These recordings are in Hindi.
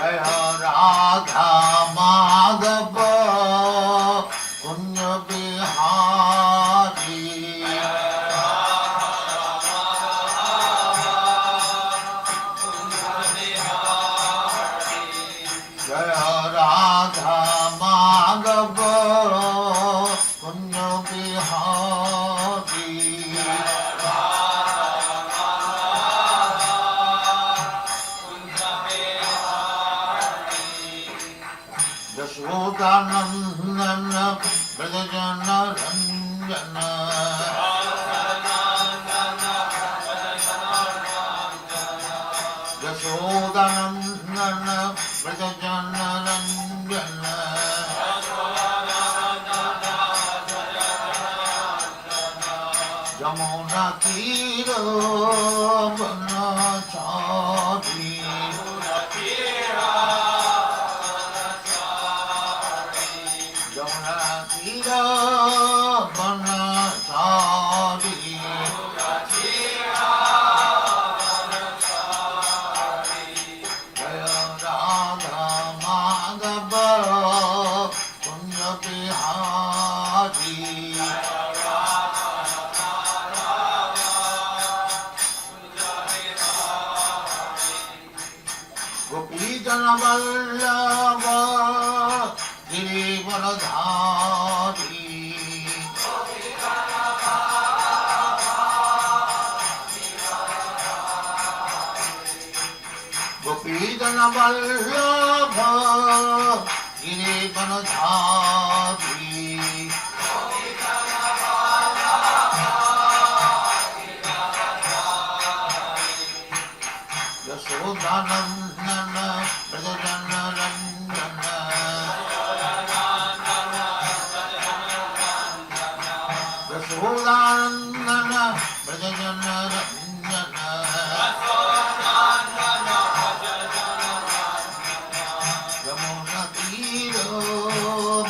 जय राधा माधव कुंज बिहारी जय राधा माधव कुंज बिहारी यशोदानंदन ब्रजजन रंजन यशोदानंदन ब्रजजन रंजन यमुना तीर बनचारी यमुना तीर बनचारी जय राधा माधव कुंज बिहारी गोपी जन वल्लभ गिरिवरधारी गोपी जन वल्लभ गिरिवरधारी यशोदानंदन ब्रजजन रंजन यशोदानंदन ब्रजजन रंजन यमुना तीर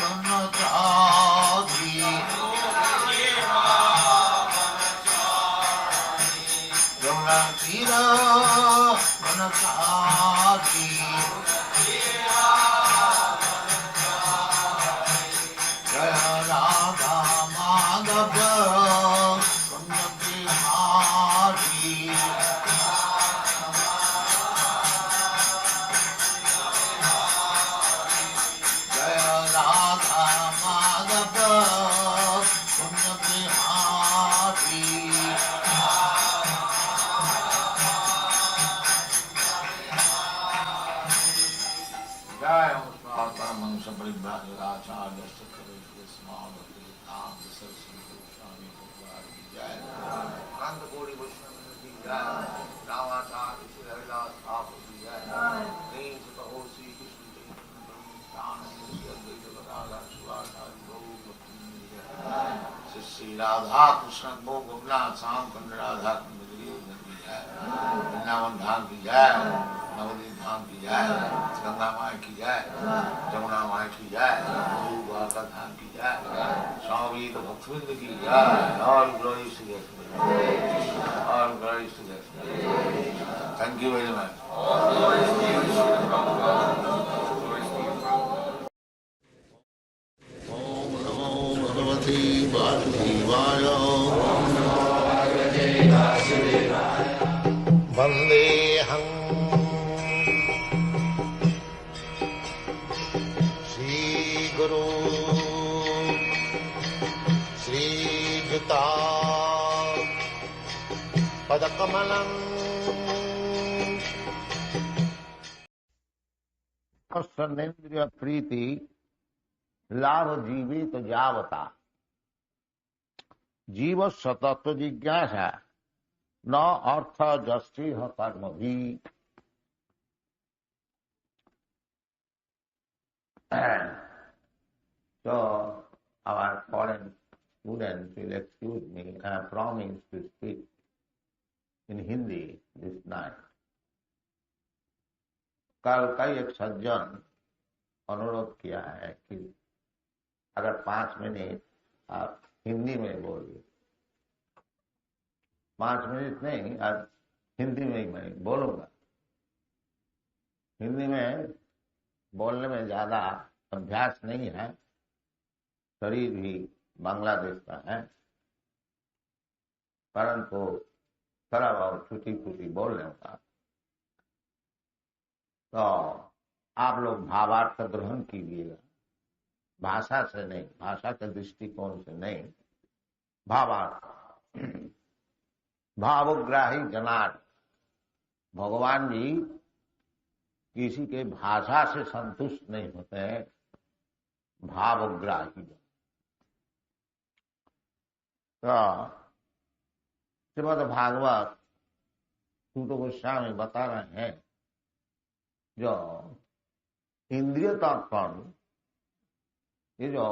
बनचारी यमुना तीर बनचारी जय राधा माधव कुंज बिहारी जय राधा माधव कुंज बिहारी जय परमहंस परिव्राजकाचार्य सरस्वती जय अनंत कोटि वैष्णव की जय रामाचार्य श्री हरिदास ठाकुर की जय प्रेम से कहो श्री कृष्ण चैतन्य श्री राधा कृष्ण को गोपनाथ श्याम कुंड राधा कुंड की जय वृंदावन धाम की जय नवदीप धाम की जय गंगा माई की जय जमुना माई की जय द्वारका धाम की जय स्वामी भक्तवृंद की जय all glories to God all glories to God thank you very much ओम नमो भगवते वासुदेवाय वंदेहं श्रीगुरु श्रीयुता पदकमलं सर्वेन्द्रिय प्रीति लाभ जीवित जावता जीव सतत्व जिज्ञासा न अर्थ जस्ति कर्म भी So our foreign students will excuse me. I have promised to speak in Hindi this night. कल कई एक सज्जन अनुरोध किया है कि अगर 5 मिनट आप हिंदी में बोलिए। 5 मिनट नहीं, आज हिंदी में ही मैं बोलूंगा। हिंदी में बोलने में ज्यादा अभ्यास नहीं है, शरीर भी बांग्लादेश का है, परंतु थोड़ा बहुत छुटी फूटी बोलने का। तो आप लोग भावार्थ ग्रहण कीजिएगा, भाषा से नहीं, भाषा के दृष्टिकोण से नहीं, भावार्थ। भावग्राही जनार्द, भगवान जी किसी के भाषा से संतुष्ट नहीं होते हैं, भावग्राही। तो श्रीमद् भागवत सूत गोस्वामी बता रहे हैं, जो इंद्रिय तर्पण, ये जो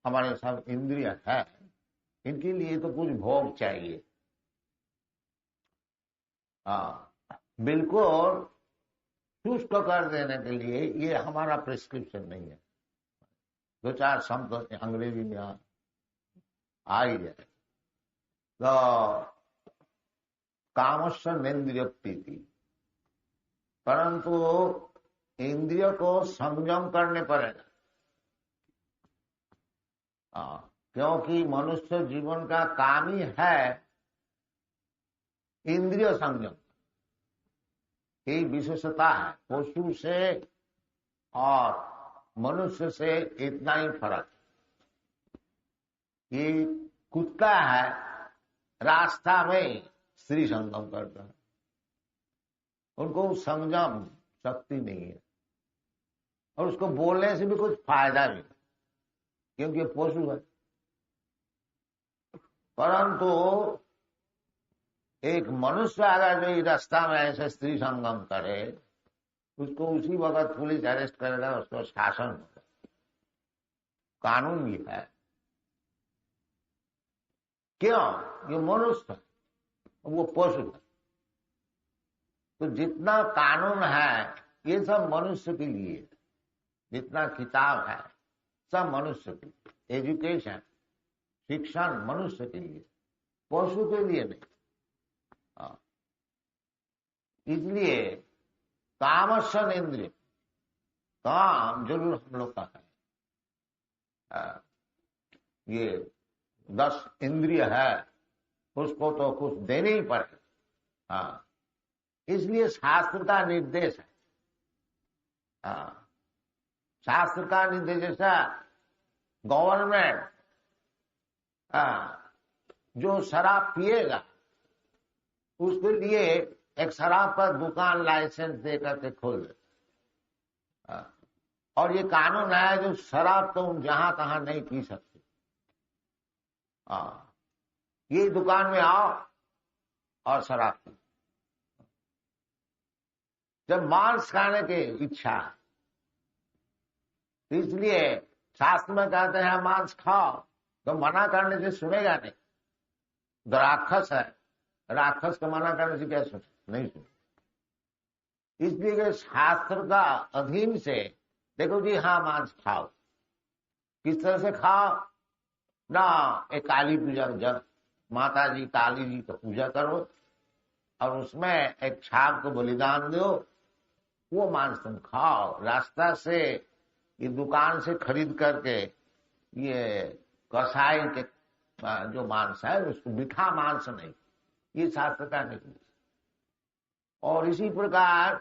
हमारे सब इंद्रिय है, इनके लिए तो कुछ भोग चाहिए। बिल्कुल शुष्क कर देने के लिए ये हमारा प्रिस्क्रिप्शन नहीं है। दो चार शब्द अंग्रेजी में आ ही जाए। तो कामस्य नेन्द्रियोक्ति थी, परंतु इंद्रिय को संयम करने पड़ेगा। क्योंकि मनुष्य जीवन का काम ही है इंद्रिय संयम। यही विशेषता है। पशु से और मनुष्य से इतना ही फर्क। ये कुत्ता है, रास्ता में स्त्री संगम करता है, उनको संयम शक्ति नहीं है, और उसको बोलने से भी कुछ फायदा नहीं, क्योंकि ये पशु है। परंतु एक मनुष्य अगर जो रास्ता में ऐसे स्त्री संगम करे, उसको उसी वक्त पुलिस अरेस्ट करेगा, उसको शासन होगा। कानून भी है। क्यों? ये मनुष्य है, वो पशु है। तो जितना कानून है ये सब मनुष्य के लिए, जितना किताब है सब मनुष्य के लिए। एजुकेशन, शिक्षण मनुष्य के लिए, पशु के लिए नहीं। इसलिए कामर्षण इंद्रिय, काम जरूर हम लोग का है। ये 10 इंद्रिय है, उसको तो कुछ देने ही पड़ेगा। इसलिए शास्त्र का निर्देश है। शास्त्र का निर्देश जैसा गवर्नमेंट जो शराब पिएगा उसके लिए एक शराब का दुकान लाइसेंस दे करके खोल दे। और ये कानून है जो शराब तुम जहां तहां नहीं पी सकते। ये दुकान में आओ और शराब पी। जब मांस खाने की इच्छा है, इसलिए शास्त्र में कहते हैं मांस खाओ, तो मना करने से सुनेगा नहीं। राक्षस है, राक्षस को मना करने से क्या सुने? नहीं सुने। इसलिए शास्त्र का अधीन से देखो जी, हाँ मांस खाओ। किस तरह से खाओ ना? एक काली पूजा, जब माता जी काली जी का पूजा करो और उसमें एक छाप को बलिदान दो, वो मांस तुम खाओ। रास्ता से ये दुकान से खरीद करके ये कसाई के जो मांस है उसको मीठा मांस नहीं, ये शास्त्र का निर्देश। और इसी प्रकार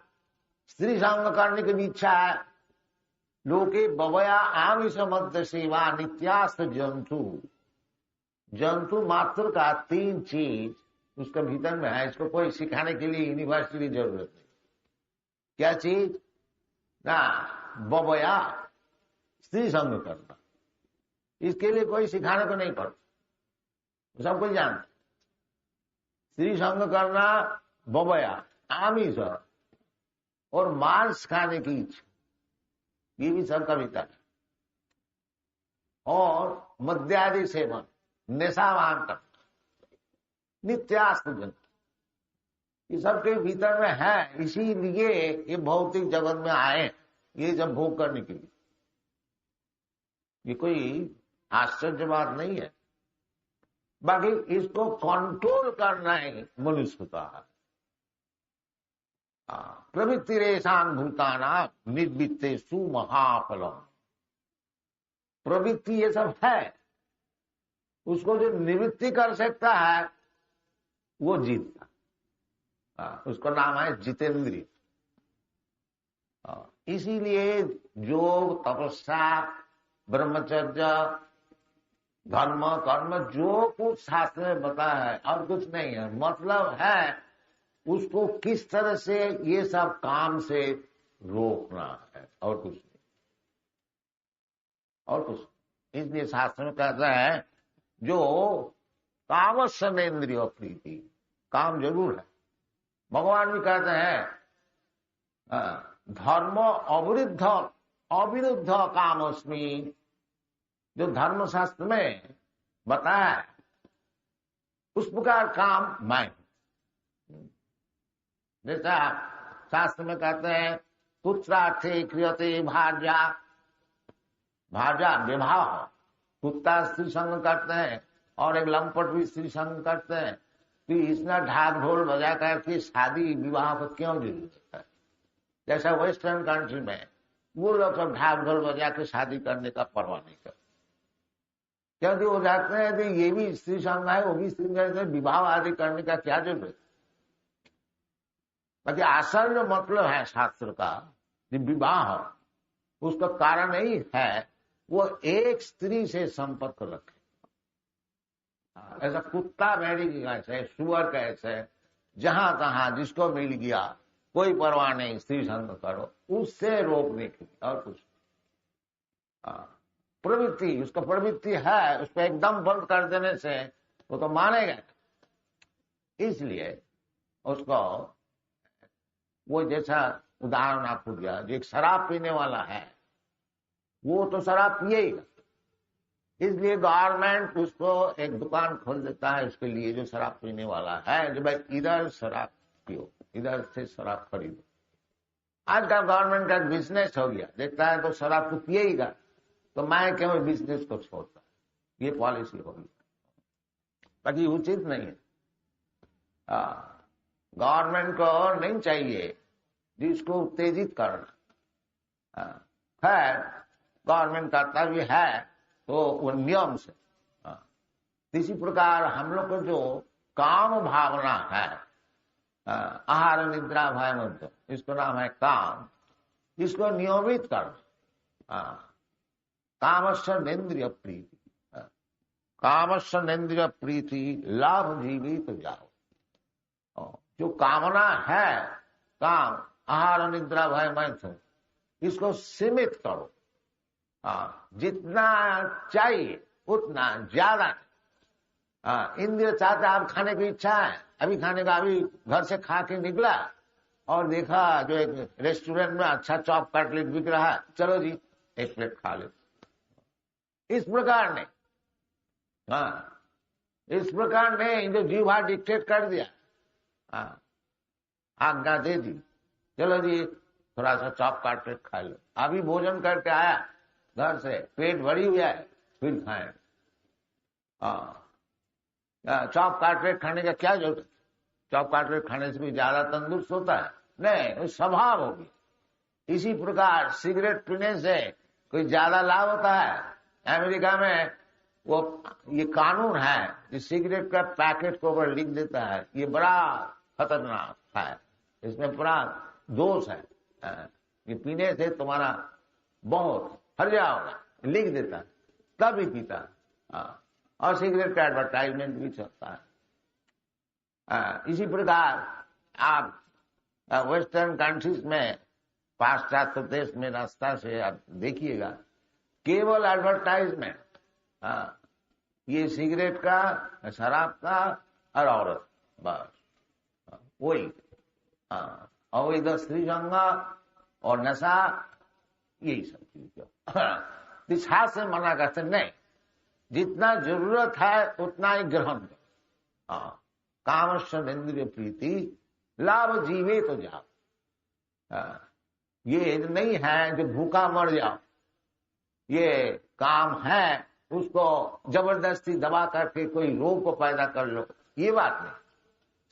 स्त्री संग करने की भी इच्छा है। लोके बवया आमिष मध्य सेवा नित्यास्त जंतु। जंतु मात्र का 3 चीज उसके भीतर में है। इसको कोई सिखाने के लिए यूनिवर्सिटी की जरूरत नहीं। क्या चीज ना? बवया, स्त्री संग करना। इसके लिए कोई सिखाने को नहीं पड़ता, सब कुछ जानते। स्त्री संग करना, बवया, आमिष और मांस खाने की इच्छा, ये भी सबका भीतर है। और मद्यादि सेवन, नशावान करना, नित्यास्त जंतु, ये सबके भीतर में है। इसीलिए ये भौतिक जगत में आए, ये सब भोग करने के लिए। ये कोई आश्चर्य बात नहीं है। बाकी इसको कंट्रोल करना है मनुष्य का। प्रवृत्ति रेशान भूताना निर्वित्तेषु महाफलम। प्रवृत्ति ये सब है, उसको जो निवृत्ति कर सकता है वो जीतता, उसका नाम है जितेंद्रिय। इसीलिए योग, तपस्या, ब्रह्मचर्य, धर्म, कर्म जो कुछ शास्त्र में बताया है और कुछ नहीं है, मतलब है उसको किस तरह से ये सब काम से रोकना है, और कुछ नहीं, और कुछ। इसलिए शास्त्र में कहता है जो कामस्येन्द्रिय प्रीति, काम जरूर है। भगवान भी कहते हैं धर्म अविरुद्ध कामस्मि, जो धर्मशास्त्र में बताया है उस प्रकार काम मैं। जैसा शास्त्र में कहते हैं पुत्रार्थे क्रियते भार्या, भार्या विवाह, कुत्ता स्त्री संग करते हैं और एक लंपट भी स्त्री संग करते हैं, तो इसने ढाक ढोल बजा करके शादी विवाह को क्यों जरूरत है? जैसा वेस्टर्न कंट्री में वो लोग सब ढाक ढोल बजा के शादी करने का परवाह नहीं करते, क्योंकि वो जाते हैं कि ये भी स्त्री संग है, वो भी स्त्री संग है, विवाह आदि करने का क्या जरूरत। बाकी असल जो मतलब है शास्त्र का विवाह, उसका कारण यही है वो एक स्त्री से संपर्क रखे। ऐसा कुत्ता भेड़ी कैसे, सुअर कैसे, जहां तहां जिसको मिल गया कोई परवाह नहीं, स्त्री संग करो, उससे रोकने की और कुछ। प्रवृत्ति, उसका प्रवृत्ति है, उसको एकदम बंद कर देने से वो तो मानेगा। इसलिए उसको वो जैसा उदाहरण आपको दिया, जो एक शराब पीने वाला है वो तो शराब पिएगा, इसलिए गवर्नमेंट उसको एक दुकान खोल देता है उसके लिए, जो शराब पीने वाला है, जो भाई इधर शराब पियो, इधर से शराब खरीदो। आजकल गवर्नमेंट का बिजनेस हो गया, देखता है तो शराब तो पिएगा, तो मैं क्यों बिजनेस को छोड़ता, ये पॉलिसी होगी। बाकी उचित नहीं है। गवर्नमेंट को नहीं चाहिए जिसको उत्तेजित करना। खैर गवर्नमेंट करता भी है तो वो नियम से। इसी प्रकार हम लोग को जो काम भावना है, आहार निद्रा भय मध्य, इसको नाम है काम, इसको नियमित करना। कामस्येन्द्रिय प्रीति, कामस्येन्द्रिय प्रीति लाभ जीवित जाओ। जो कामना है, काम, आहार निद्रा भय मैथुन, इसको सीमित करो। जितना चाहिए उतना ज्यादा। इंद्रिय चाहता, आप खाने की इच्छा है, अभी खाने का, अभी घर से खा के निकला और देखा जो एक रेस्टोरेंट में अच्छा चॉप कटलेट बिक रहा है, चलो जी एक प्लेट खा ले। इस प्रकार ने इस प्रकार ने जो जीवा डिक्टेट कर दिया, आज्ञा दे दी, चलो जी थोड़ा सा चॉप कटलेट खा लो। अभी भोजन करके आया घर से, पेट भरी हुआ है, फिर खाए। चॉप कटलेट खाने का क्या जरूरत है? चॉप कटलेट खाने से भी ज्यादा तंदुरुस्त होता है? नहीं, वो स्वभाव होगी। इसी प्रकार सिगरेट पीने से कोई ज्यादा लाभ होता है? अमेरिका में वो ये कानून है कि सिगरेट का पैकेट के ऊपर लिख देता है, ये बड़ा खतरनाक है, इसमें बड़ा दोष है, ये पीने से तुम्हारा बहुत हर जाओगा, लिख देता है, तब ही पीता है। और सिगरेट का एडवर्टाइजमेंट भी चलता है। इसी प्रकार आप वेस्टर्न कंट्रीज में, पाश्चात्य देश में रास्ता से आप देखिएगा, केवल एडवर्टाइजमेंट, ये सिगरेट का, शराब का और औरत, बस वही। और इधर स्त्री संग और नशा, यही सब चीज। इच्छा से मना करते नहीं, जितना जरूरत है उतना ही ग्रहण करो। कामस्येन्द्रिय प्रीति लाभ जीवे तो जाओ। ये नहीं है जो भूखा मर जाओ, ये काम है उसको जबरदस्ती दबा करके कोई रोग को पैदा कर लो, ये बात नहीं।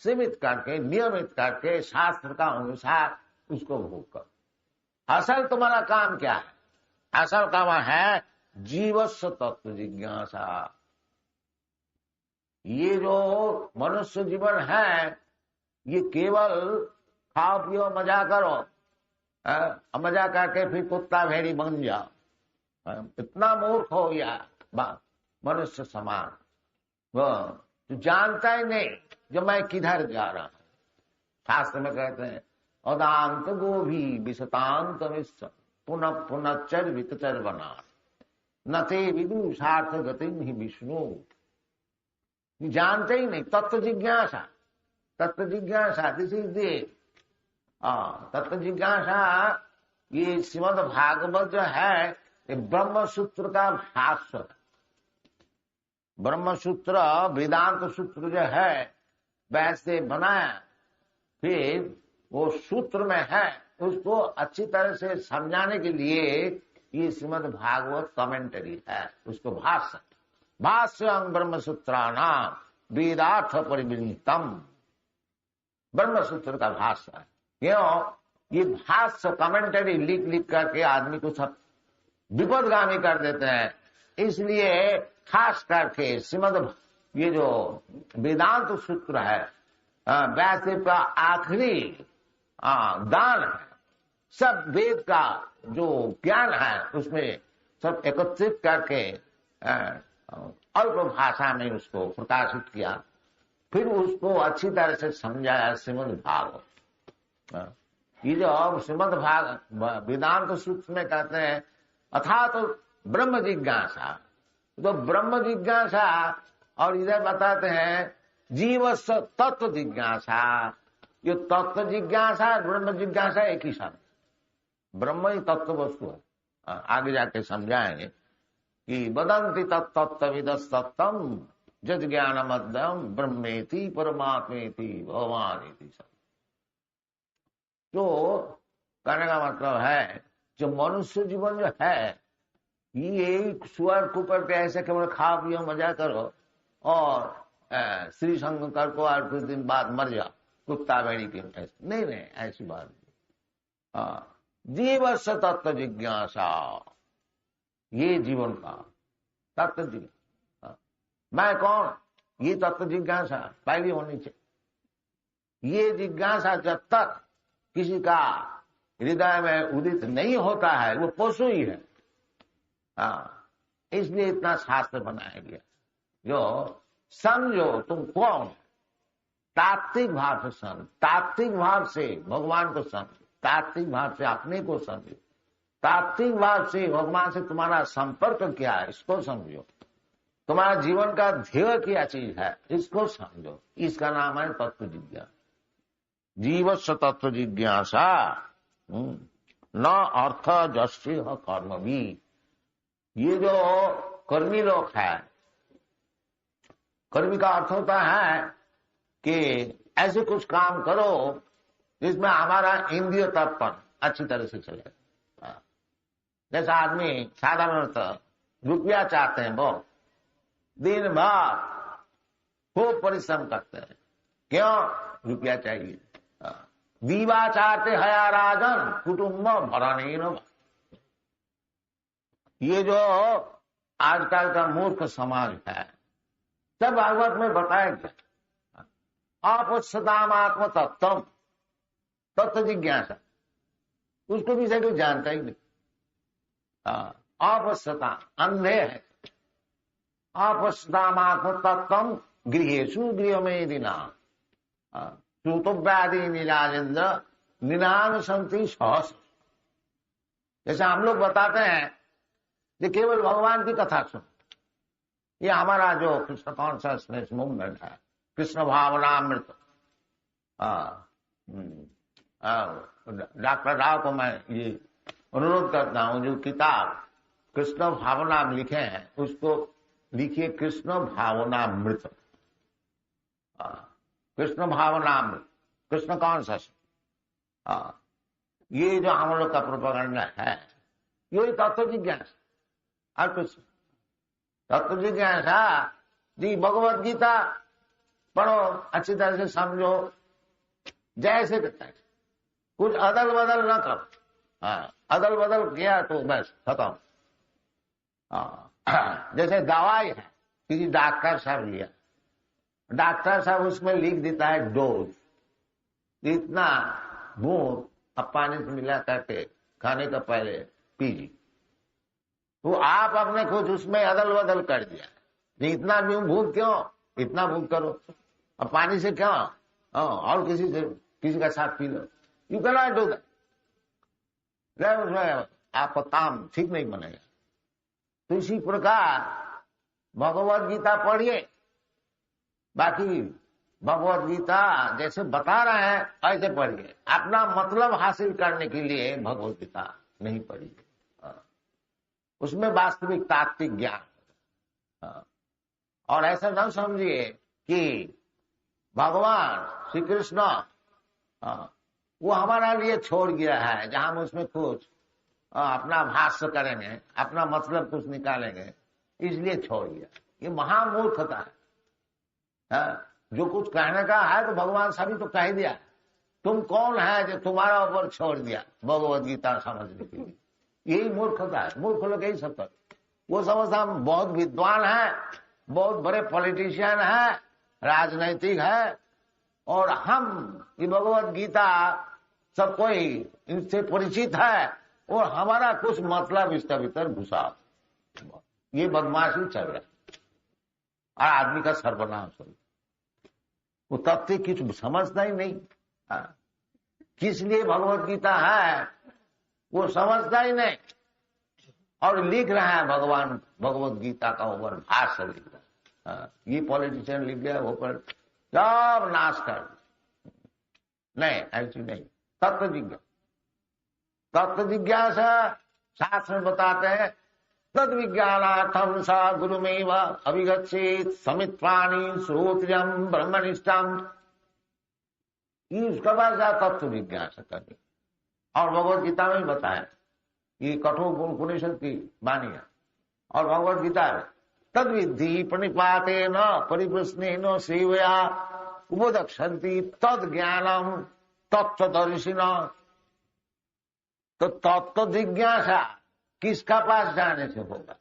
सीमित करके, नियमित करके, शास्त्र का अनुसार उसको भोग कर। असल तुम्हारा काम क्या है? असल काम है जीवस्व तत्व जिज्ञासा। ये जो मनुष्य जीवन है, ये केवल खाओ पियो मजा करो, मजा करके फिर कुत्ता भेड़ी बन जाओ, इतना मूर्ख हो गया मनुष्य समान। वो तो जानता ही नहीं जो मैं किधर जा रहा हूं। शास्त्र में कहते हैं अदांत गोभी विशतांत विश्व पुनः पुनश्चर वितचर बना न ते विदुषार्थ गति ही विष्णु। जानते ही नहीं। तत्व जिज्ञासा, तत्व जिज्ञासा, दिस इज द तत्व जिज्ञासा। ये श्रीमद् भागवत जो है ये ब्रह्म सूत्र का भाष्य। ब्रह्म सूत्र वेदांत सूत्र जो है वैसे बनाया, फिर वो सूत्र में है, उसको अच्छी तरह से समझाने के लिए ये श्रीमद् भागवत कमेंटरी है, उसको भाष्य। भाष्यं ब्रह्म सूत्राणाम वेदार्थ परिवृतम, ब्रह्म सूत्र का भाष्य है। क्यों? ये भाष्य कमेंटरी लिख लिख करके आदमी को सब विपदगामी कर देते हैं। इसलिए खास करके श्रीमद् ये जो वेदांत सूत्र है वैसे का आखिरी दान है। सब वेद का जो ज्ञान है उसमें सब एकत्रित करके अल्प भाषा में उसको प्रकाशित किया, फिर उसको अच्छी तरह से समझाया श्रीमद् भागवत। ये जो श्रीमद् भाग वेदांत सूत्र में कहते हैं अथा तो ब्रह्म जिज्ञासा, तो ब्रह्म जिज्ञासा, और इधर बताते हैं जीवस्व तत्व जिज्ञासा। ये तत्व जिज्ञासा ब्रह्म जिज्ञासा एक ही शब्द, ब्रह्म ही तत्व वस्तु है। आगे जाके समझाएंगे कि वदंति तत्तत्विदस्तत्तम जद ज्ञान मध्यम ब्रह्मेति परमात्मेति भगवानेति। सब तो कहने का मतलब है जो मनुष्य जीवन जो है ये सुअर कुकर के ऐसे केवल खा पियो मजा करो और श्री संग कर को और कुछ दिन बाद मर जाओ कुत्ता भेड़ी के। नहीं नहीं, ऐसी बात नहीं। जीवस्व तत्व जिज्ञासा, ये जीवन का तत्व जिज्ञासा। मैं कौन? ये तत्व जिज्ञासा पहली होनी चाहिए। ये जिज्ञासा जब तक किसी का हृदय में उदित नहीं होता है वो पशु ही है। इसलिए इतना शास्त्र बनाया गया। जो समझो तुम कौन, तात्विक भाव से समझो, तात्विक भाव से भगवान को समझो, तात्विक भाव से अपने को समझो, तात्विक भाव से भगवान से तुम्हारा संपर्क क्या है इसको समझो, तुम्हारा जीवन का ध्येय क्या चीज है इसको समझो। इसका नाम है तत्व जिज्ञासा। जीवस्व तत्व जिज्ञासा न अर्थ जस्य कर्म भी। ये जो कर्मी लोग है, कर्मी का अर्थ होता है कि ऐसे कुछ काम करो जिसमें हमारा इंद्रिय तर्पण अच्छी तरह से चले। जैसा आदमी साधारणतः रुपया चाहते हैं, वो दिन भर खूब परिश्रम करते हैं। क्यों? रुपया चाहिए। दीवा चाहते हया राजन कुटुंब भरण। ये जो आजकल का मूर्ख समाज है, सब भागवत में बताया गया। आपदाम आत्म तत्व, तत्व जिज्ञासा, उसको भी कोई जानता ही नहीं। आपस्ता अंधे है। आपदाम आत्म तत्व गृहेशु गृह में दिना श्रुतव्याधि निराजेंद्र निनानुसंति सहस। जैसे हम लोग बताते हैं कि केवल भगवान की कथा सुन। ये हमारा जो कृष्ण कॉन्शियसनेस मूवमेंट है, कृष्ण भावनामृत, डॉक्टर राव को मैं ये अनुरोध करता हूं जो किताब कृष्ण भावना लिखे हैं उसको लिखिए कृष्ण भावनामृत। कृष्ण भावनामृत, कृष्ण कॉन्शियस। ये जो हम लोग का प्रोपेगेंडा है ये तत्व जिज्ञासा और कुछ तत्व जिज्ञासा। जी भगवत गीता पढ़ो, अच्छी तरह से समझो, जैसे तैसे, कुछ अदल बदल न करो। हाँ, अदल बदल किया तो बस खत्म। जैसे दवाई है, किसी डॉक्टर साहब लिया, डॉक्टर साहब उसमें लिख देता है डोज, इतना बूंद अब पानी से मिला करके खाने का पहले पीजिए। तो आप अपने कुछ उसमें अदल बदल कर दिया, इतना भी भूख क्यों, इतना भूख करो, अब पानी से क्यों, और किसी का साथ P low. You can not do that, आपका काम ठीक नहीं बनेगा। तो इसी प्रकार भगवत गीता पढ़िए। बाकी भगवत गीता जैसे बता रहे हैं ऐसे पढ़िए, अपना मतलब हासिल करने के लिए भगवत गीता नहीं पढ़िए। उसमें वास्तविक तात्विक ज्ञान। और ऐसा न समझिए कि भगवान श्री कृष्ण वो हमारा लिए छोड़ गया है, जहां हम उसमें कुछ अपना भाष्य करेंगे, अपना मतलब कुछ निकालेंगे, इसलिए छोड़ दिया। ये महामूर्खता है। जो कुछ कहने का है तो भगवान सभी तो कह दिया। तुम कौन है जो तुम्हारा ऊपर छोड़ दिया भगवत गीता समझने के लिए? यही मूर्खता है। मूर्ख लोग यही सब करते। वो समझता हम बहुत विद्वान है, बहुत बड़े पॉलिटिशियन है, राजनैतिक है, और हम ये भगवत गीता सब कोई इनसे परिचित है और हमारा कुछ मतलब इसका भीतर घुसा। ये बदमाशी चल रहा है और आदमी का सर्वनाश हो। वो तथ्य कुछ समझता ही नहीं। किस लिए भगवत गीता है वो समझता ही नहीं, और लिख रहा है भगवान भगवत गीता का ऊपर भाष्य लिख रहा है। ये पॉलिटिशियन लिख गया वो पर सब नाश कर। नहीं, ऐसी नहीं। तत्व जिज्ञासा, तत्व जिज्ञासा शास्त्र में बताते हैं, तद विज्ञानार्थम स गुरुमेव अभिगच्छेत समित्वाणी श्रोत्रयम ब्रह्मनिष्ठम। उसके बाद तत्व जिज्ञासा करनी। और भगवत गीता में बताया, ये कठोर उपनिषद की वाणी है। और भगवत गीता में तद विद्धि प्रणिपाते न परिप्रश्न सेवया उपदक्षन्ति तद ज्ञानम तत्वदर्शिन। तो तत्व जिज्ञासा किसका पास जाने से होगा?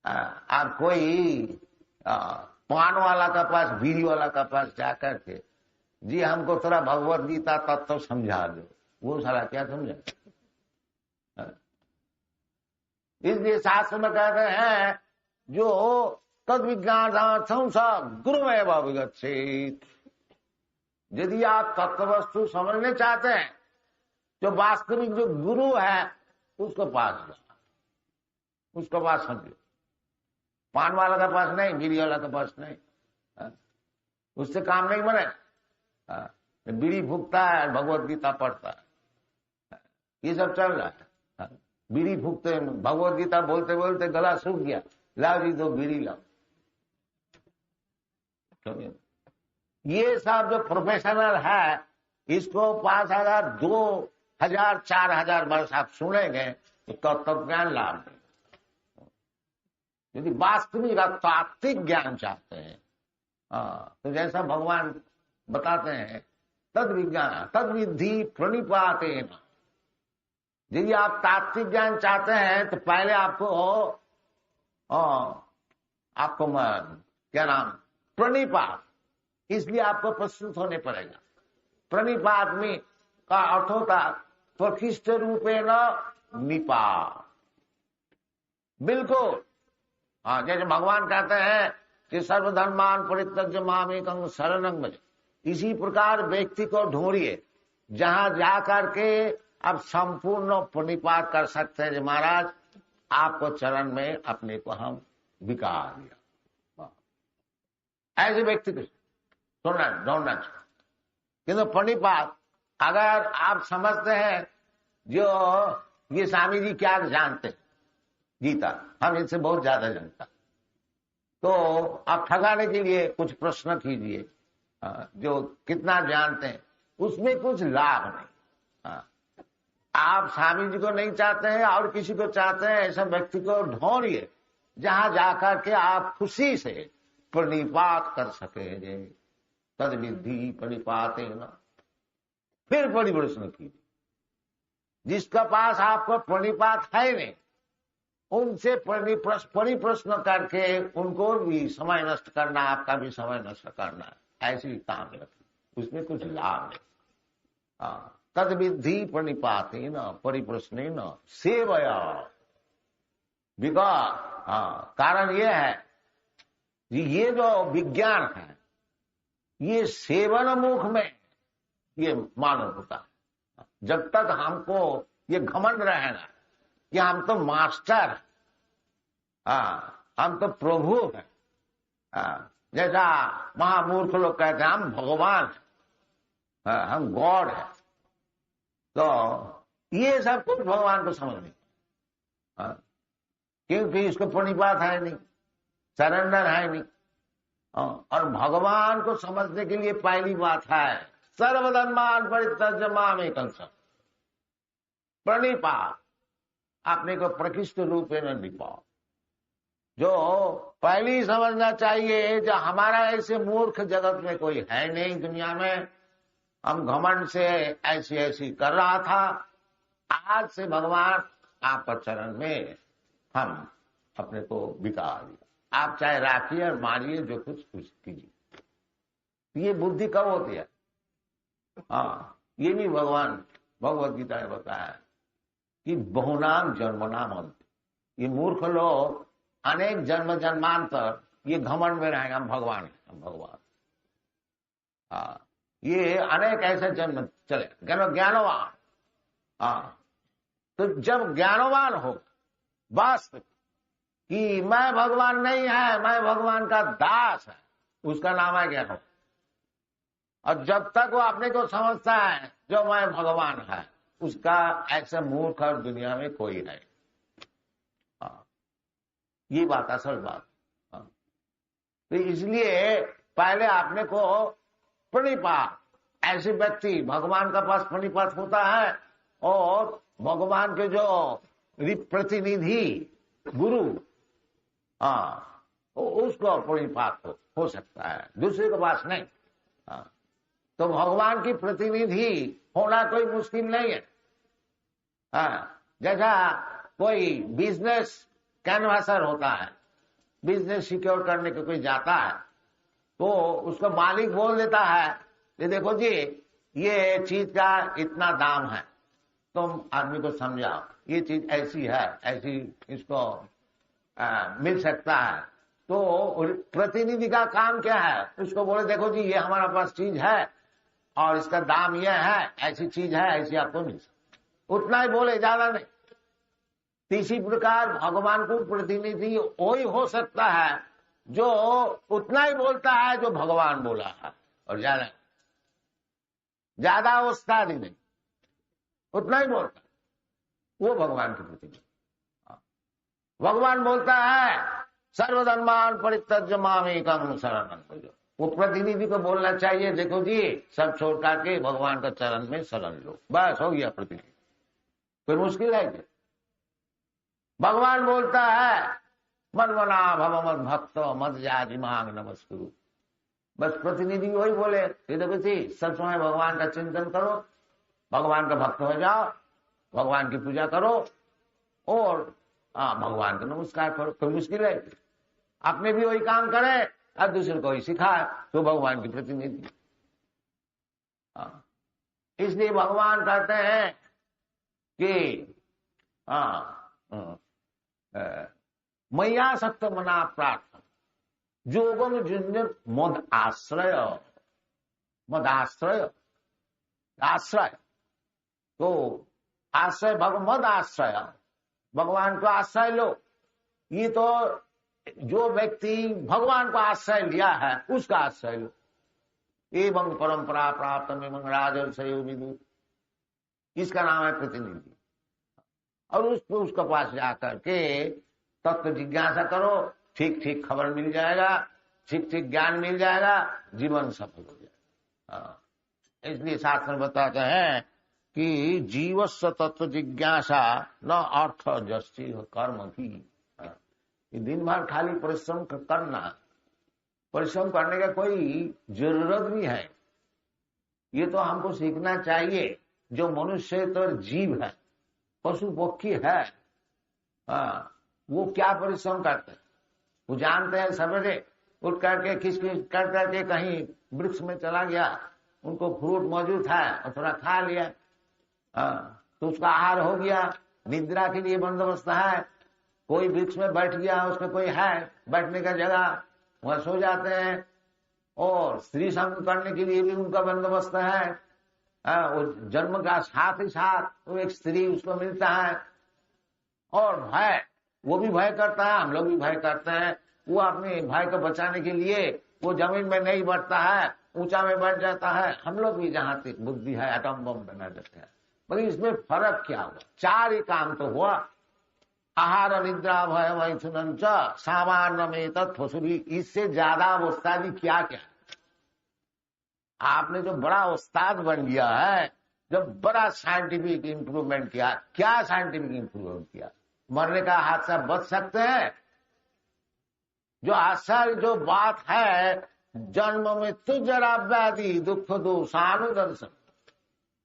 आप कोई पान वाला का पास, बीड़ी वाला का पास जाकर के जी हमको थोड़ा भगवत गीता तत्व समझा दो, वो सारा क्या समझा? इसलिए शास्त्र में कहते हैं जो तद विज्ञानार्थम स गुरुमेव अभिगच्छेत। यदि आप तत्व वस्तु समझने चाहते हैं तो वास्तविक जो गुरु है उसको पास जाओ, उसके पास समझो। पान वाला के पास नहीं, बीड़ी वाला के पास नहीं, उससे काम नहीं बने। बीड़ी फूकता है, भगवत गीता पढ़ता है, ये सब चल रहा है। बीड़ी फूकते, भगवत गीता बोलते बोलते गला सूख गया, लाओ जी दो बीड़ी लाओ। ये सब जो प्रोफेशनल है, इसको 5,000, 2,000, 4,000 वर्ष आप सुनेंगे तो तत्व ज्ञान लाभ देगा। यदि वास्तविक तात्विक ज्ञान चाहते हैं तो जैसा भगवान बताते हैं, तद विज्ञान तद विद्धि प्रणिपाते न। यदि आप तात्विक ज्ञान चाहते हैं तो पहले आपको क्या नाम, प्रणिपात, इसलिए आपको प्रस्तुत होने पड़ेगा। प्रणिपात में का अर्थ होता प्रकृष्ट रूपे न निपात। बिल्कुल जैसे भगवान कहते हैं कि सर्वधर्मान परित्यज्य मामेकं शरणं भज। इसी प्रकार व्यक्ति को ढूंढिए जहां जाकर के आप संपूर्ण प्रणिपात कर सकते हैं। महाराज आपको चरण में अपने को हम बिका दिया। ऐसे व्यक्ति को सुनना ढूंढना चाहिए। किंतु प्रणिपात अगर आप समझते हैं, जो ये स्वामी जी क्या जानते हैं गीता, हम इनसे बहुत ज्यादा जानता, तो आप ठगाने के लिए कुछ प्रश्न कीजिए जो कितना जानते हैं, उसमें कुछ लाभ नहीं। आप स्वामी जी को नहीं चाहते हैं और किसी को चाहते हैं, ऐसा व्यक्ति को ढूंढिए जहां जाकर के आप खुशी से प्रणिपात कर सकेंगे। तद विधि प्रणिपाते न। फिर परिप्रश्न कीजिए, जिसका पास आपको प्रणिपात है नहीं, उनसे परिप्रश्न करके उनको भी समय नष्ट करना, आपका भी समय नष्ट करना, ऐसी काम रखी, उसमें कुछ लाभ नहीं। तद विधि प्रणिपाते न परिप्रश्न न सेवया। कारण ये है कि ये जो विज्ञान है, ये सेवन मुख में ये मालूम होता है। जब तक हमको ये घमंड रहेगा कि हम तो मास्टर, हम तो प्रभु हैं, जैसा महामूर्ख लोग कहते हैं हम भगवान हैं, हम गॉड हैं, तो ये सब कुछ भगवान को समझ नहीं, क्योंकि इसको प्रणिपात है नहीं, सरेंडर है नहीं। और भगवान को समझने के लिए पहली बात है सर्वधर्मान परित्यज्य मामेकं शरणं। प्रणिपात, अपने को प्रकृष्ट रूप में निपाओ। जो पहली समझना चाहिए, जो हमारा ऐसे मूर्ख जगत में कोई है नहीं दुनिया में, हम घमंड से ऐसी ऐसी कर रहा था, आज से भगवान आपका चरण में हम अपने को बिता दिया। आप चाहे राखिए और मारिए, जो कुछ कीजिए। ये बुद्धि कब होती है? ये भी भगवान भगवद गीता ने बताया कि बहुनाम जन्मनाम अंत। ये मूर्ख लोग अनेक जन्म जन्मांतर ये घमंड में रहेंगे, हम भगवान हैं, हम भगवान। ये अनेक ऐसे जन्म चले ज्ञानवान। तो जब ज्ञानवान हो वास्तविक कि मैं भगवान नहीं है, मैं भगवान का दास है, उसका नाम है ज्ञान। और जब तक वो अपने को समझता है जो मैं भगवान है, उसका ऐसा मूर्ख और दुनिया में कोई नहीं। ये बात असल बात। तो इसलिए पहले आपने को प्रणिपात, ऐसे व्यक्ति भगवान का पास प्रणिपात होता है, और भगवान के जो प्रतिनिधि गुरु, उसको प्रणिपात हो सकता है, दूसरे के पास नहीं। तो भगवान की प्रतिनिधि होना कोई मुश्किल नहीं है। जैसा कोई बिजनेस कैनवासर होता है, बिजनेस सिक्योर करने के कोई जाता है, तो उसको मालिक बोल देता है कि देखो जी ये चीज का इतना दाम है, तुम आदमी को समझाओ, ये चीज ऐसी है, ऐसी इसको मिल सकता है। तो प्रतिनिधि का काम क्या है? उसको बोले देखो जी ये हमारा पास चीज है और इसका दाम ये है, ऐसी चीज है, ऐसी आपको मिल सकती, उतना ही बोले, ज्यादा नहीं। इसी प्रकार भगवान को प्रतिनिधि वही हो सकता है जो उतना ही बोलता है जो भगवान बोला है, और ज्यादा उस्ताद ही नहीं, उतना ही बोलता है, वो भगवान की प्रतिनिधि। भगवान बोलता है सर्वधर्मान परित्यज्य मामेकं शरणं व्रज। वो प्रतिनिधि को बोलना चाहिए देखो जी सब छोड़ करके भगवान का चरण में शरण लो, बस हो गया प्रतिनिधि। कोई मुश्किल है क्या? भगवान बोलता है मन्मना भव मद भक्त मद जाति मांग नमस्कुरु। बस प्रतिनिधि वही बोले देखो जी सब समय भगवान का चिंतन करो, भगवान का भक्त हो जाओ, भगवान की पूजा करो और भगवान को नमस्कार करो। कोई मुश्किल है? आपने भी वही काम करे और दूसरे को ही सिखाए, तो भगवान की प्रतिनिधि। इसलिए भगवान कहते हैं कि मैया सक्त मना प्रार्थना जोगम जुन्य मद आश्रय। मद आश्रय, आश्रय तो आश्रय मद आश्रय, भगवान को आश्रय लो। ये तो जो व्यक्ति भगवान को आश्रय लिया है उसका आश्रय लो। एवं परंपरा प्राप्त में राजर्षयो विदुर, इसका नाम है प्रतिनिधि। और उसके पास जाकर के तत्व जिज्ञासा करो, ठीक ठीक खबर मिल जाएगा, ठीक ठीक ज्ञान मिल जाएगा, जीवन सफल हो जाएगा। इसलिए शास्त्र बताते हैं कि जीवस्व तत्व जिज्ञासा न अर्थ जस्ती कर्म की। दिन भर खाली परिश्रम करना परिश्रम करने का कोई जरूरत भी है। ये तो हमको सीखना चाहिए। जो मनुष्य तो जीव है, पशु पक्षी है, वो क्या परिश्रम करते हैं? वो जानते हैं सवेरे उठ करके खिसखिस कर करके कहीं वृक्ष में चला गया, उनको फ्रूट मौजूद है और थोड़ा खा लिया, तो उसका आहार हो गया। निद्रा के लिए बंदोबस्त है, कोई वृक्ष में बैठ गया, उसका कोई है बैठने का जगह, वह सो जाते हैं। और स्त्री संग करने के लिए भी उनका बंदोबस्त है। वो जन्म का साथ ही साथ वो एक स्त्री उसको मिलता है। और भय, वो भी भय करता है, हम लोग भी भय करते हैं। वो अपने भाई को बचाने के लिए वो जमीन में नहीं बढ़ता है, ऊंचा में बैठ जाता है। हम लोग भी जहां तक बुद्धि है एटम बम बना देते हैं। मगर इसमें फर्क क्या हुआ? चार ही काम तो हुआ, आहार निद्रा भय मैथुन सामान्य में तत्फसुरी। इससे ज्यादा उस्तादी क्या क्या? आपने जो बड़ा उस्ताद बन गया है, जो बड़ा साइंटिफिक इंप्रूवमेंट किया, क्या साइंटिफिक इंप्रूवमेंट किया? मरने का हादसा बच सकते हैं? जो असल जो बात है, जन्म मृत्यु जरा व्याधि दुख दोषानुदर्शन,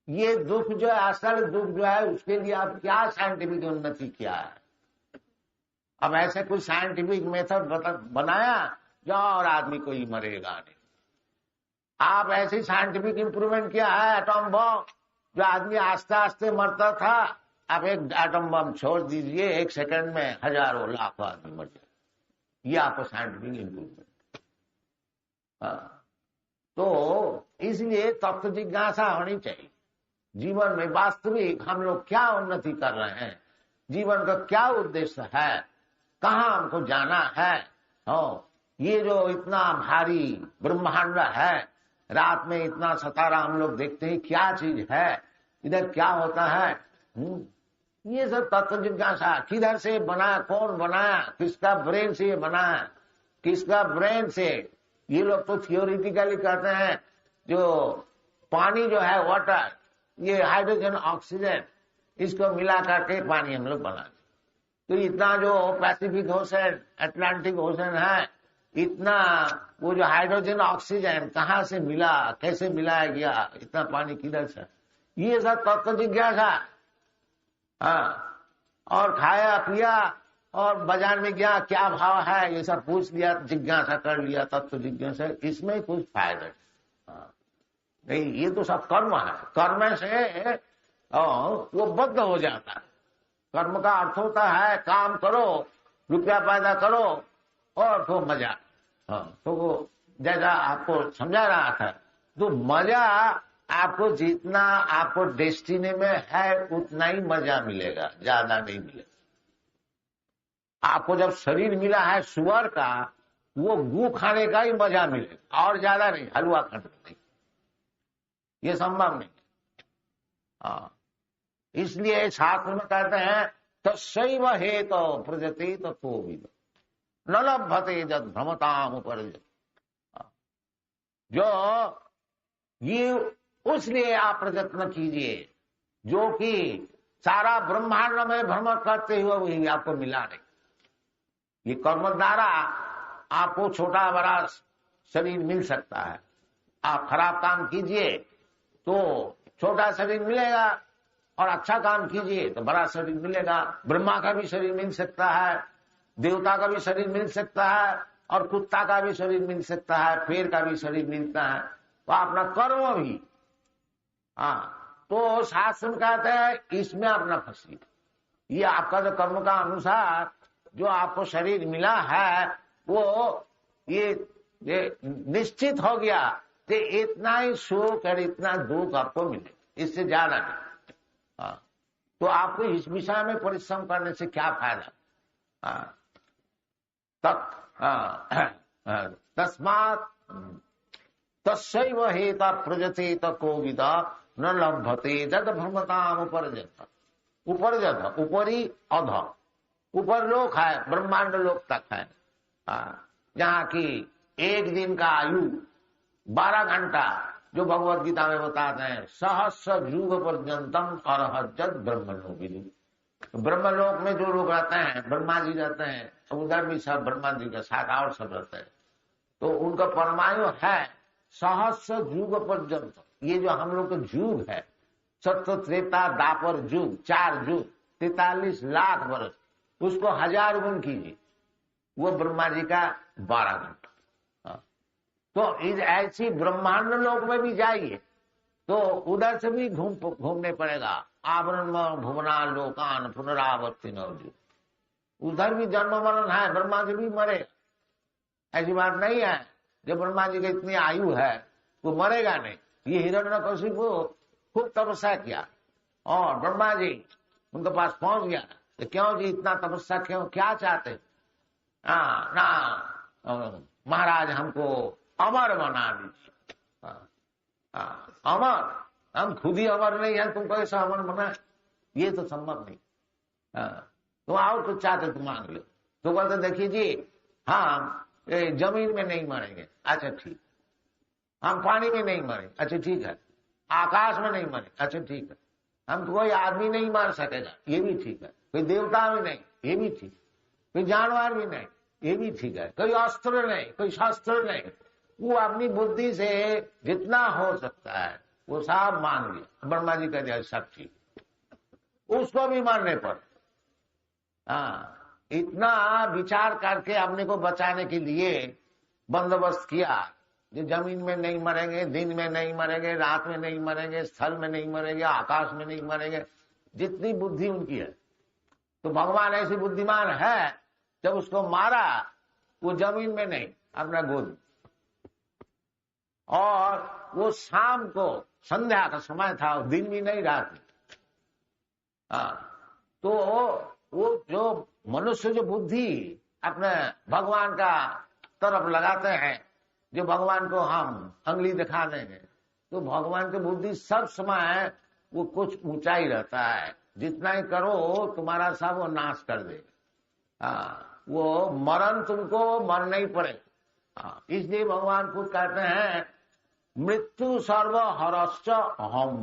ये दुख जो है, असल दुख जो है, उसके लिए आप क्या साइंटिफिक उन्नति किया है? अब ऐसे कोई साइंटिफिक मेथड बनाया जो और आदमी कोई मरेगा नहीं। आप ऐसी साइंटिफिक इंप्रूवमेंट किया है, एटम बम, जो आदमी आस्ते आस्ते मरता था, आप एक एटम बम छोड़ दीजिए, 1 सेकंड में हजारों लाखों आदमी मर जाए। ये आपको साइंटिफिक इंप्रूवमेंट। तो इसलिए तत्व जिज्ञासा होनी चाहिए। जीवन में वास्तविक हम लोग क्या उन्नति कर रहे हैं, जीवन का क्या उद्देश्य है, कहाँ हमको जाना है। ये जो इतना भारी ब्रह्मांड है, रात में इतना सितारा हम लोग देखते हैं, क्या चीज है, इधर क्या होता है, ये सब तत्व जिज्ञासा। किधर से बना, कौन बनाया, किसका ब्रेन से ये बना है, किसका ब्रेन से। ये लोग तो थियोरिटिकली कहते हैं जो पानी जो है, वाटर, ये हाइड्रोजन ऑक्सीजन, इसको मिला करके पानी हम लोग बना। तो इतना जो पैसिफिक ओशन, अटलांटिक ओशन है, इतना वो जो हाइड्रोजन ऑक्सीजन कहाँ से मिला, कैसे मिलाया गया, इतना पानी किधर से, ये सब तत्व जिज्ञासा। और खाया पिया और बाजार में गया, क्या भाव है, ये सब पूछ लिया, जिज्ञासा कर लिया, तत्व जिज्ञासा। इसमें कुछ फायदा नहीं, ये तो सब कर्म है। कर्म से वो बद्ध हो जाता है। कर्म का अर्थ होता है काम करो, रुपया पैदा करो और तो मजा। तो वो जैसा आपको समझा रहा था, तो मजा आपको जितना आपको डेस्टिनी में है उतना ही मजा मिलेगा, ज्यादा नहीं मिलेगा। आपको जब शरीर मिला है सुअर का, वो गू खाने का ही मजा मिलेगा और ज्यादा नहीं, हलवा खाने नहीं, ये संभव नहीं। इसलिए शास्त्र में कहते हैं तस्यैव हेतु प्रजते तत्त्वविद न लभते जद भ्रमताम उपरजत। जो ये उसलिए आप प्रयत्न कीजिए जो कि सारा ब्रह्मांड में भ्रमण करते हुए वही आपको मिला नहीं। ये कर्म द्वारा आपको छोटा बड़ा शरीर मिल सकता है। आप खराब काम कीजिए तो छोटा शरीर मिलेगा, और अच्छा काम कीजिए तो बड़ा शरीर मिलेगा। ब्रह्मा का भी शरीर मिल सकता है, देवता का भी शरीर मिल सकता है, और कुत्ता का भी शरीर मिल सकता है, पेड़ का भी शरीर मिलता है। तो अपना कर्म भी, तो शास्त्र कहते हैं इसमें अपना फंसी। ये आपका जो कर्म का अनुसार जो आपको शरीर मिला है, वो ये निश्चित हो गया कि इतना ही सुख और इतना दुख आपको मिले, इससे ज्यादा नहीं। तो आपको इस विषय में परिश्रम करने से क्या फायदा? तस्मात् तस्यैव हेता प्रजते तकोविद न लभते जद भ्रमताम उपरजत। उपरजत ऊपरी अध, ऊपर लोक है, ब्रह्मांड लोक तक है, जहाँ की एक दिन का आयु 12 घंटा, जो भगवत गीता में बताते हैं सहस्र युग पर्यंतम अरहत ब्रह्मलोक। ब्रह्मलोक में जो लोग रहते हैं, ब्रह्मा जी रहते हैं, उधर भी सब ब्रह्मा जी के साथ और सब रहते हैं। तो उनका परमायु है सहस्र युग पर्यंत। ये जो हम लोग का युग है, सत्य त्रेता दापर युग, 4 युग, 43 लाख वर्ष, उसको 1000 गुण कीजिए, वो ब्रह्मा जी का 12 घंटा। तो इस ऐसी ब्रह्मांड लोक में भी जाइए तो उधर से भी घूमने पड़ेगा। आवरण भुवना लोकान पुनरावर्ती नवजु, उधर भी जन्म मरण है, ब्रह्मा जी भी मरेगा, ऐसी बात नहीं है। जब ब्रह्मा जी की इतनी आयु है वो मरेगा नहीं। ये हिरण्यकशिपु खूब तपस्या किया और ब्रह्मा जी उनके पास पहुंच गया तो क्यों जी इतना तपस्या क्यों, क्या चाहते? ना महाराज हमको अमर बना दीजिए। अमर, हम खुद ही अमर नहीं है, तुमको ऐसा अमर बना, ये तो संभव नहीं। तो और कुछ चाहते तो मांग लो। तो बोलते देखिए जी, हाँ जमीन में नहीं मरेंगे, अच्छा ठीक, हम पानी में नहीं मरेंगे, अच्छा ठीक है, आकाश में नहीं मरे, अच्छा ठीक है, हम तो कोई आदमी नहीं मार सकेगा, ये भी ठीक है, कोई देवता भी नहीं, ये भी ठीक, कोई जानवर भी नहीं, ये भी ठीक है, कोई अस्त्र नहीं, कोई शस्त्र नहीं। वो अपनी बुद्धि से जितना हो सकता है वो सब मान लिया। ब्रह्मा जी का दिया सब ठीक, उसको भी मारने पर इतना विचार करके अपने को बचाने के लिए बंदोबस्त किया। जो जमीन में नहीं मरेंगे, दिन में नहीं मरेंगे, रात में नहीं मरेंगे, स्थल में नहीं मरेंगे, आकाश में नहीं मरेंगे, जितनी बुद्धि उनकी है। तो भगवान ऐसी बुद्धिमान है, जब उसको मारा वो जमीन में नहीं, अपना गोद, और वो शाम को संध्या का समय था, दिन भी नहीं रात में। तो वो जो मनुष्य जो बुद्धि अपने भगवान का तरफ लगाते हैं, जो भगवान को हम अंगली दिखा देंगे, तो भगवान की बुद्धि सब समय वो कुछ ऊंचाई रहता है, जितना ही करो तुम्हारा सब वो नाश कर देगा। वो मरण तुमको मरना ही पड़ेगा। इसलिए भगवान खुद कहते हैं मृत्यु सर्व हरश्च अहम।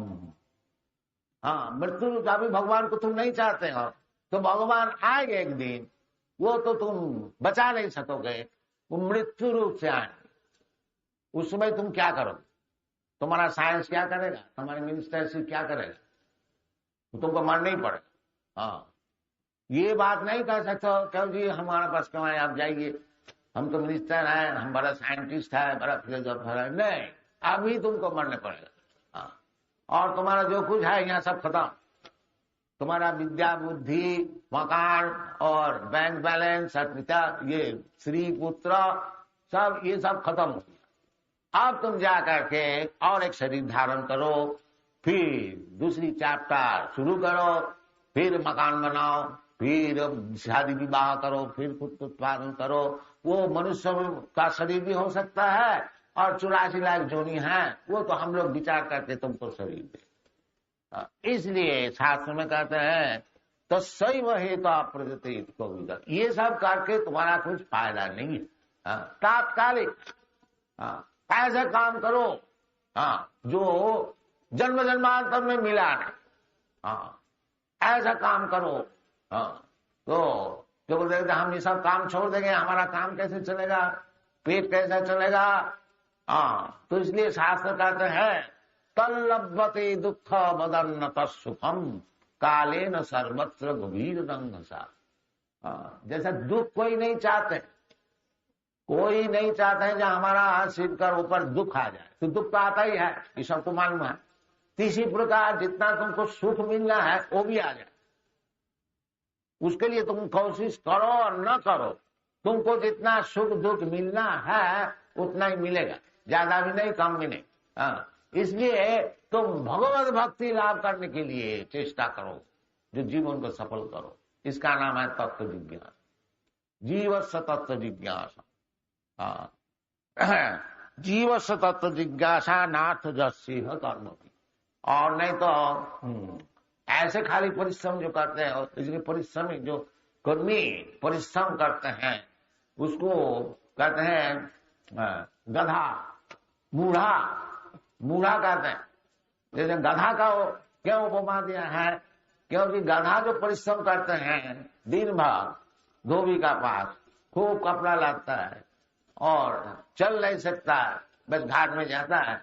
मृत्यु का भी भगवान को तुम नहीं चाहते हो, तो भगवान आएंगे एक दिन, वो तो तुम बचा नहीं सकोगे, वो मृत्यु रूप से आएंगे। उस समय तुम क्या करोगे? तुम्हारा साइंस क्या करेगा, तुम्हारे मिनिस्टरशिप क्या करेगा? तो तुमको मरना ही पड़ेगा। ये बात नहीं कह सकते क्यों जी हमारे पास क्यों है, आप जाइए, हम तो मिनिस्टर हैं, हम बड़ा साइंटिस्ट है, बड़ा फिलोसोफर है। नहीं, अभी तुमको मरने पड़ेगा। और तुम्हारा जो कुछ है यहाँ सब खत्म। तुम्हारा विद्या, बुद्धि, मकान और बैंक बैलेंस, ये स्त्री पुत्र सब, ये सब खत्म हो गया। अब तुम जा करके और एक शरीर धारण करो, फिर दूसरी चैप्टर शुरू करो, फिर मकान बनाओ, फिर शादी विवाह करो, फिर खुद उत्पादन करो। वो मनुष्य का शरीर भी हो सकता है, और 84 लाख जोनी है, वो तो हम लोग विचार करके तुमको शरीर दे। इसलिए शास्त्र में कहते हैं तो सही वही तो अप्रतित को, ये सब करके तुम्हारा कुछ फायदा नहीं है। तात्कालिक ऐसा काम करो जो जन्म जन्मांतर में मिला नहीं, ऐसा काम करो। तो जो बोलते हैं हम ये सब काम छोड़ देंगे, हमारा काम कैसे चलेगा, पेट कैसा चलेगा? तो इसलिए शास्त्र कहते हैं तल्लभते दुख मदन्नत सुखम काले न सर्वत्र गभीर रंगसा। जैसा दुख कोई नहीं चाहते, कोई नहीं चाहते हैं जहाँ हमारा सिर कर ऊपर दुख आ जाए, तो दुख तो आता ही है, ये सबको मालूम है। इसी प्रकार जितना तुमको सुख मिलना है वो भी आ जाए, उसके लिए तुम कोशिश करो और न करो, तुमको जितना सुख दुख मिलना है उतना ही मिलेगा, ज्यादा भी नहीं कम भी नहीं। इसलिए तुम भगवत भक्ति लाभ करने के लिए चेष्टा करो, जो जीवन को सफल करो। इसका नाम है तत्व जिज्ञासा, जीवस्य तत्व जिज्ञासा। जीवस्य तत्व जिज्ञासा नाथ जस्सिह कर्म की। और नहीं तो ऐसे खाली परिश्रम जो करते हैं, इसलिए परिश्रमी जो कर्मी परिश्रम करते हैं उसको कहते हैं गधा, मूढ़ा, मूढ़ा कहते हैं। जैसे गधा का क्यों उपमा दिया है, क्योंकि गधा जो परिश्रम करते हैं दिन भर, धोबी का पास खूब कपड़ा लाता है, और चल नहीं सकता, बस घाट में जाता है।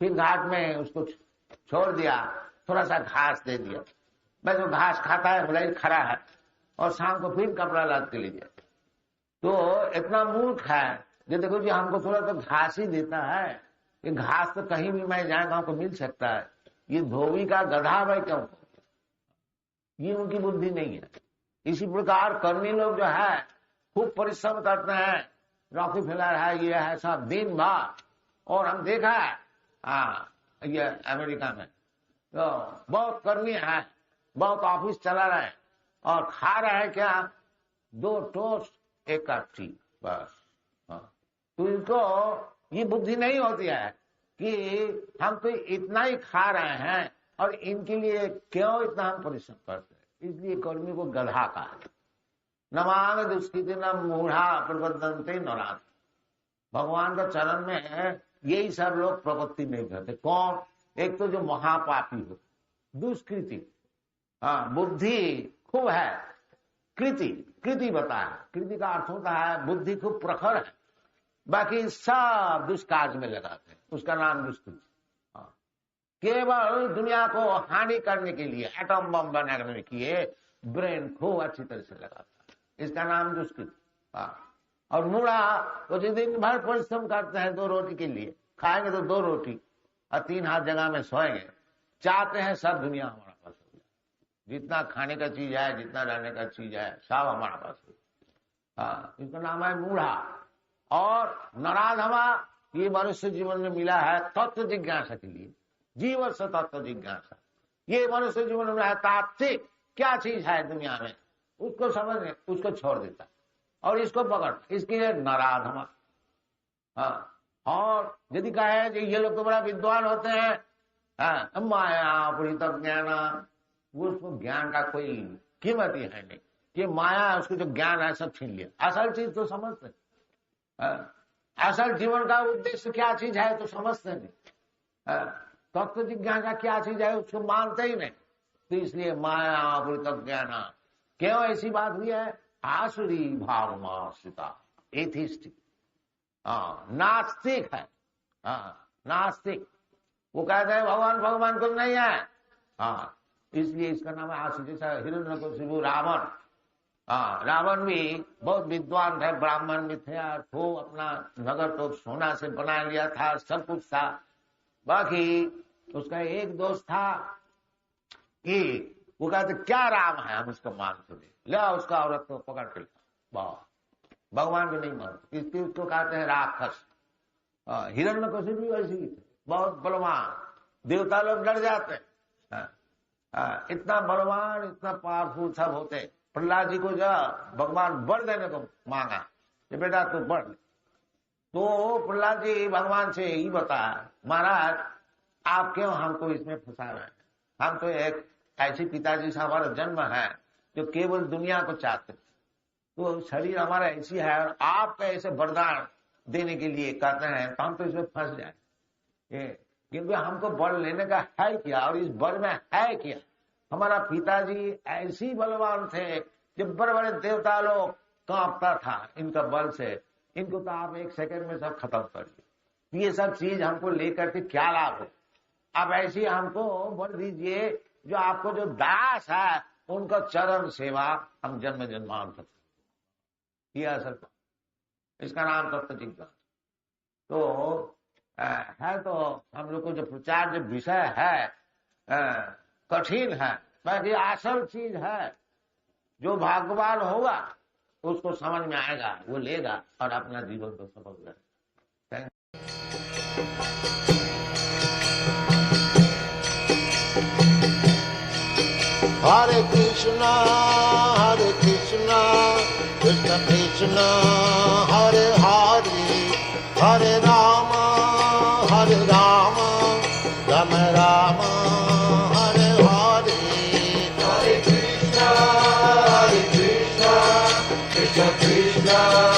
फिर घाट में उसको छोड़ दिया, थोड़ा सा घास दे दिया, बस वो घास खाता है, भले ही खड़ा है, और शाम को फिर कपड़ा लाद के ले जाता। तो इतना मूर्ख है जो देखो जी हमको थोड़ा तो घास ही देता है, ये घास तो कहीं भी मैं जाएगा हमको मिल सकता है, ये धोबी का गधा भाई क्यों? ये उनकी बुद्धि नहीं है। इसी प्रकार कर्मी लोग जो है खूब परिश्रम करते हैं, रॉकीफेलर है, ये है सब दिन भर, और हम देखा है ये अमेरिका में तो बहुत कर्मी है, बहुत ऑफिस चला रहे हैं और खा रहे हैं क्या, 2 टोस्ट 1 कप टी बस। तो इनको ये बुद्धि नहीं होती है कि हम तो इतना ही खा रहे हैं और इनके लिए क्यों इतना हम परिश्रम करते हैं। इसलिए कर्मी को गधा कहा है। न मांग दुष्कृति न मूढ़ा प्रबंधनते नराध। भगवान का चरण में यही सब लोग प्रवृत्ति नहीं करते। कौन? एक तो जो महापापी हो, दुष्कृति, बुद्धि खूब है, कृति बताया। कृति का अर्थ होता है बुद्धि खूब प्रखर है, बाकी सब दुष्कार्य में लगाते हैं, उसका नाम दुष्कृति। केवल दुनिया को हानि करने के लिए एटम बम बनाने के लिए ब्रेन खूब अच्छी तरह से लगाता है, इसका नाम दुष्कृति। और मूढ़ा वो जो दिन भर परिश्रम करते हैं 2 रोटी के लिए, खाएंगे तो 2 रोटी और 3 हाथ जगह में सोएंगे, चाहते हैं सब दुनिया हमारा पास हो जाए, जितना खाने का चीज है, जितना रहने का चीज है, सब हमारा पास हो। इसका नाम है मूढ़ा। और नराधमा, ये मनुष्य जीवन में मिला है तत्व जिज्ञासा के लिए, जीवन से तत्व जिज्ञासा। ये मनुष्य जीवन में है तात्विक, क्या चीज है दुनिया में, उसको समझ, उसको छोड़ देता और इसको पकड़, इसके लिए नराधमा। और यदि कहे ये लोग तो बड़ा विद्वान होते हैं, माया पुरित ज्ञान, वो उसको ज्ञान का कोई कीमत ही है नहीं, ये माया उसको जो ज्ञान है सब छीन लिया। असल चीज तो समझते, असल जीवन का उद्देश्य क्या चीज है तो समझते नहीं, तत्व जिज्ञासा क्या चीज है उसको मानते ही नहीं। तो इसलिए माया पुरित ज्ञान, क्यों ऐसी बात हुई है? आसुरी भावमाश्रिता, एथिस्टिक, नास्तिक है, नास्तिक। वो कहते हैं भगवान कुछ नहीं है, इसलिए इसका नाम है आसुरी। जैसा हिरण्यकशिपु रावण, रावण भी बहुत विद्वान थे, ब्राह्मण भी थे, और वो अपना नगर तो सोना से बना लिया था, सब कुछ था, बाकी उसका एक दोस्त था कि वो कहते क्या राम है, हम उसको मानते थे, ले उसका औरत को पकड़ के भगवान को नहीं मानते, इसलिए उसको कहते हैं राक्षस। हिरण्यकशिपु भी वैसे ही थे, बहुत बलवान, देवता लोग डर जाते हैं, इतना बलवान, इतना पावरफुल सब होते। प्रहलाद जी को जब भगवान वर देने को मांगा कि बेटा तू बढ़ ले, तो प्रहलाद जी भगवान से यही बताया, महाराज आप क्यों हमको इसमें फंसा रहे हैं, हम तो एक ऐसे पिताजी से हमारा जन्म है जो केवल दुनिया को चाहते, तो शरीर हमारा ऐसी है और आपका ऐसे वरदान देने के लिए कहते हैं तो हम तो इसमें फंस जाए, क्योंकि हमको वर लेने का है क्या और इस वर में है क्या। हमारा पिताजी ऐसी बलवान थे जब बड़े बड़े देवता लोग कांपता था इनका बल से, इनको तो आप 1 सेकंड में सब खत्म कर दिए। ये सब चीज हमको लेकर के क्या लाभ हो, अब ऐसी हमको बोल दीजिए जो आपको जो दास है उनका चरण सेवा हम जन्म जन्मांतर, ये असल इसका नाम तत्व जिज्ञासा। तो है तो हम लोग को जो प्रचार जो विषय है कठिन है, बाकी असल चीज है, जो भाग्यवान होगा उसको समझ में आएगा, वो लेगा और अपना जीवन को सफल करेगा। हरे कृष्णा कृष्ण कृष्ण हरे हरे, हरे राम राम राम हरे हरे। हरे कृष्णा कृष्ण कृष्ण